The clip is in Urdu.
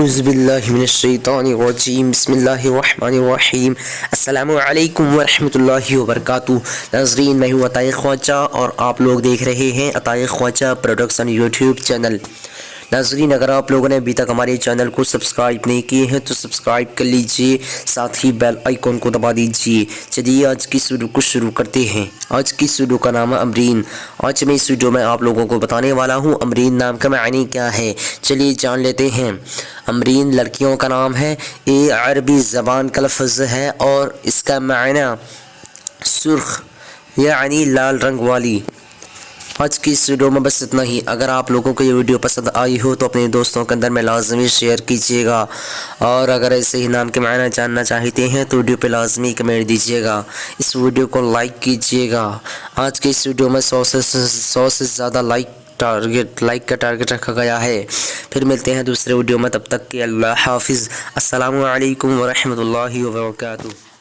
اعوذ باللہ من الشیطان الرجیم بسم اللہ الرحمن الرحیم السلام علیکم ورحمۃ اللہ وبرکاتہ۔ ناظرین، میں ہوں عطائے خواجہ اور آپ لوگ دیکھ رہے ہیں عطائے خواجہ پروڈکشن یوٹیوب چینل۔ ناظرین، اگر آپ لوگوں نے ابھی تک ہمارے چینل کو سبسکرائب نہیں کیے ہیں تو سبسکرائب کر لیجئے، ساتھ ہی بیل آئیکن کو دبا دیجئے۔ چلیے آج کی ویڈیو کو شروع کرتے ہیں۔ آج کی ویڈیو کا نام ہے امرین۔ آج میں اس ویڈیو میں آپ لوگوں کو بتانے والا ہوں امرین نام کا معنی کیا ہے۔ چلیے جان لیتے ہیں۔ امرین لڑکیوں کا نام ہے، یہ عربی زبان کا لفظ ہے اور اس کا معنی سرخ یعنی لال رنگ والی۔ آج کی اس ویڈیو میں بس اتنا ہی۔ اگر آپ لوگوں کو یہ ویڈیو پسند آئی ہو تو اپنے دوستوں کے اندر میں لازمی شیئر کیجیے گا، اور اگر ایسے ہی نام کے معنی جاننا چاہتے ہیں تو ویڈیو پہ لازمی کمنٹ دیجیے گا، اس ویڈیو کو لائک کیجیے گا۔ آج کی اس ویڈیو میں 100 سے زیادہ لائک کا ٹارگٹ رکھا گیا ہے۔ پھر ملتے ہیں دوسرے ویڈیو میں، تب تک کہ اللہ حافظ۔ السلام علیکم ورحمۃ اللہ وبرکاتہ۔